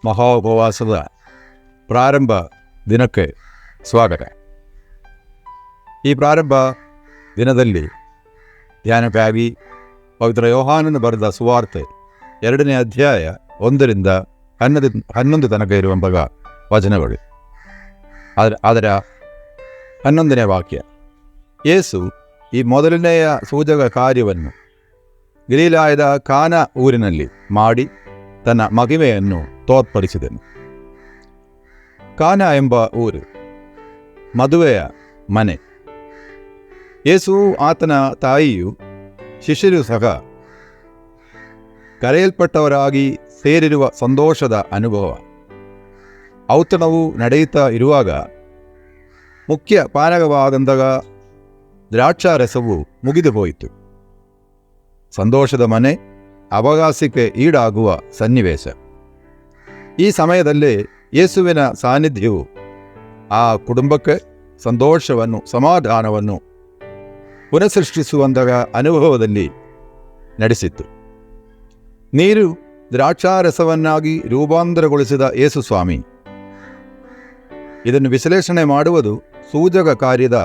ಮಹಾ ಉಪವಾಸದ ಪ್ರಾರಂಭ ದಿನಕ್ಕೆ ಸ್ವಾಗತ. ಈ ಪ್ರಾರಂಭ ದಿನದಲ್ಲಿ ಧ್ಯಾನಕ್ಕಾಗಿ ಪವಿತ್ರ ಯೋಹಾನನು ಬರೆದ ಸುವಾರ್ತೆ 2ನೇ ಅಧ್ಯಾಯ 1-11 ತನಕ ಇರುವಂತಹ ವಚನಗಳು. ಅದರ 11ನೇ ವಾಕ್ಯ. ಯೇಸು ಈ ಮೊದಲನೆಯ ಸೂಚಕ ಕಾರ್ಯವನ್ನು ಗಲಿಲಾಯದ ಕಾನ ಊರಿನಲ್ಲಿ ಮಾಡಿ ತನ್ನ ಮಹಿಮೆಯನ್ನು ತೋರ್ಪಡಿಸಿದನು. ಕಾನ ಎಂಬ ಊರು ಮದುವೆಯ ಮನೆ. ಯೇಸು, ಆತನ ತಾಯಿಯು, ಶಿಷ್ಯರು ಸಹ ಕರೆಯಲ್ಪಟ್ಟವರಾಗಿ ಸೇರಿರುವ ಸಂತೋಷದ ಅನುಭವ. ಔತಣವು ನಡೆಯುತ್ತಾ ಇರುವಾಗ ಮುಖ್ಯ ಪಾನಕವಾದಂತಹ ದ್ರಾಕ್ಷಾರಸವು ಮುಗಿದು ಹೋಯಿತು. ಸಂತೋಷದ ಮನೆ ಅವಕಾಶಕ್ಕೆ ಈಡಾಗುವ ಸನ್ನಿವೇಶ. ಈ ಸಮಯದಲ್ಲಿ ಯೇಸುವಿನ ಸಾನ್ನಿಧ್ಯವು ಆ ಕುಟುಂಬಕ್ಕೆ ಸಂತೋಷವನ್ನು, ಸಮಾಧಾನವನ್ನು ಪುನಃಸೃಷ್ಟಿಸುವಂತಹ ಅನುಭವದಲ್ಲಿ ನಡೆಸಿತ್ತು. ನೀರು ದ್ರಾಕ್ಷಾರಸವನ್ನಾಗಿ ರೂಪಾಂತರಗೊಳಿಸಿದ ಯೇಸು ಸ್ವಾಮಿ ಇದನ್ನು ವಿಶ್ಲೇಷಣೆ ಮಾಡುವುದು ಸೂಚಕ ಕಾರ್ಯದ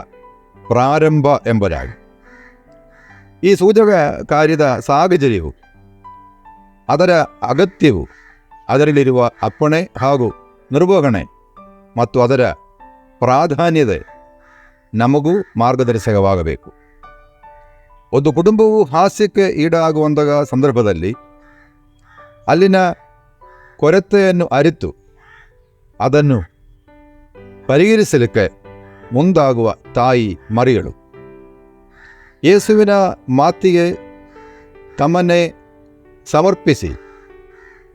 ಪ್ರಾರಂಭ ಎಂಬುದಾಗಿ. ಈ ಸೂಚಕ ಕಾರ್ಯದ ಸಾಹಚರ್ಯವು, ಅದರ ಅಗತ್ಯವು, ಅದರಲ್ಲಿರುವ ಅಪ್ಪಣೆ ಹಾಗೂ ನಿರ್ವಹಣೆ ಮತ್ತು ಅದರ ಪ್ರಾಧಾನ್ಯತೆ ನಮಗೂ ಮಾರ್ಗದರ್ಶಕವಾಗಬೇಕು. ಒಂದು ಕುಟುಂಬವು ಹಾಸ್ಯಕ್ಕೆ ಈಡಾಗುವಂತಹ ಸಂದರ್ಭದಲ್ಲಿ ಅಲ್ಲಿನ ಕೊರತೆಯನ್ನು ಅರಿತು ಅದನ್ನು ಪರಿಹರಿಸಲಿಕ್ಕೆ ಮುಂದಾಗುವ ತಾಯಿ ಮರಿಗಳು ಯೇಸುವಿನ ಮಾತಿಗೆ ತಮ್ಮನ್ನೇ ಸಮರ್ಪಿಸಿ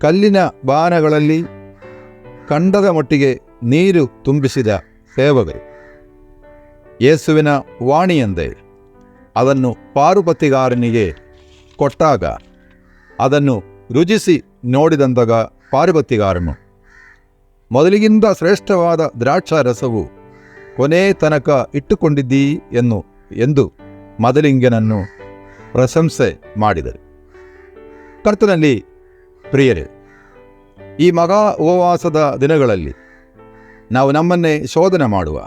ಕಲ್ಲಿನ ಬಾಣಗಳಲ್ಲಿ ಕಂಡದ ಮಟ್ಟಿಗೆ ನೀರು ತುಂಬಿಸಿದ ಸೇವಕರು. ಯೇಸುವಿನ ವಾಣಿಯಂತೆ ಅದನ್ನು ಪಾರುಪತಿಗಾರನಿಗೆ ಕೊಟ್ಟಾಗ ಅದನ್ನು ರುಚಿಸಿ ನೋಡಿದಂತಹ ಪಾರುಪತಿಗಾರನು, ಮೊದಲಿಗಿಂತ ಶ್ರೇಷ್ಠವಾದ ದ್ರಾಕ್ಷಾರಸವು ಕೊನೆ ತನಕ ಇಟ್ಟುಕೊಂಡಿದ್ದೀ ಎಂದು ಮೊದಲಿಂಗನನ್ನು ಪ್ರಶಂಸೆ ಮಾಡಿದರು. ಕರ್ತನಲ್ಲಿ ಪ್ರಿಯರೇ, ಈ ಮಹಾ ಉಪವಾಸದ ದಿನಗಳಲ್ಲಿ ನಾವು ನಮ್ಮನ್ನೇ ಶೋಧನೆ ಮಾಡುವ,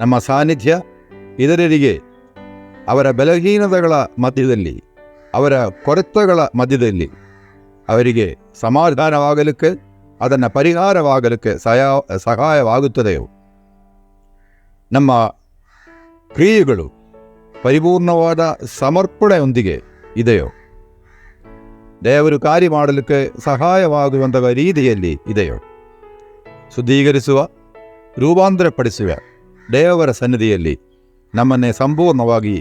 ನಮ್ಮ ಸಾನ್ನಿಧ್ಯ ಇತರರಿಗೆ ಅವರ ಬಲಹೀನತೆಗಳ ಮಧ್ಯದಲ್ಲಿ, ಅವರ ಕೊರತೆಗಳ ಮಧ್ಯದಲ್ಲಿ ಅವರಿಗೆ ಸಮಾಧಾನವಾಗಲಿಕ್ಕೆ, ಅದನ್ನು ಪರಿಹಾರವಾಗಲಿಕ್ಕೆ ಸಹಾಯವಾಗುತ್ತದೆಯೋ, ನಮ್ಮ ಕ್ರಿಯೆಗಳು ಪರಿಪೂರ್ಣವಾದ ಸಮರ್ಪಣೆಯೊಂದಿಗೆ ಇದೆಯೋ, ದೇವರು ಕಾರ್ಯ ಮಾಡಲಿಕ್ಕೆ ಸಹಾಯವಾಗುವಂತಹ ರೀತಿಯಲ್ಲಿ ಇದೆಯೋ, ಶುದ್ಧೀಕರಿಸುವ, ರೂಪಾಂತರಪಡಿಸುವ ದೇವರ ಸನ್ನಿಧಿಯಲ್ಲಿ ನಮ್ಮನ್ನೇ ಸಂಪೂರ್ಣವಾಗಿ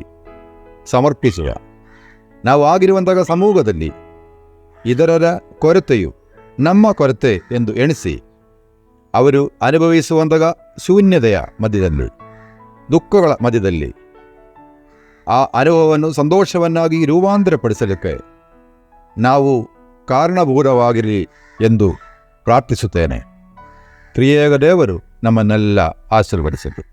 ಸಮರ್ಪಿಸುವ. ನಾವು ಆಗಿರುವಂತಹ ಸಮೂಹದಲ್ಲಿ ಇತರರ ಕೊರತೆಯು ನಮ್ಮ ಕೊರತೆ ಎಂದು ಎಣಿಸಿ ಅವರು ಅನುಭವಿಸುವಂತಹ ಶೂನ್ಯತೆಯ ಮಧ್ಯದಲ್ಲಿ, ದುಃಖಗಳ ಮಧ್ಯದಲ್ಲಿ ಆ ಅನುಭವವನ್ನು ಸಂತೋಷವನ್ನಾಗಿ ರೂಪಾಂತರಪಡಿಸಲಿಕ್ಕೆ ನಾವು ಕಾರಣಭೂತವಾಗಿರಲಿ ಎಂದು ಪ್ರಾರ್ಥಿಸುತ್ತೇನೆ. ತ್ರಿಯೇಕ ದೇವರು ನಮ್ಮನ್ನೆಲ್ಲ ಆಶೀರ್ವದಿಸಲಿ.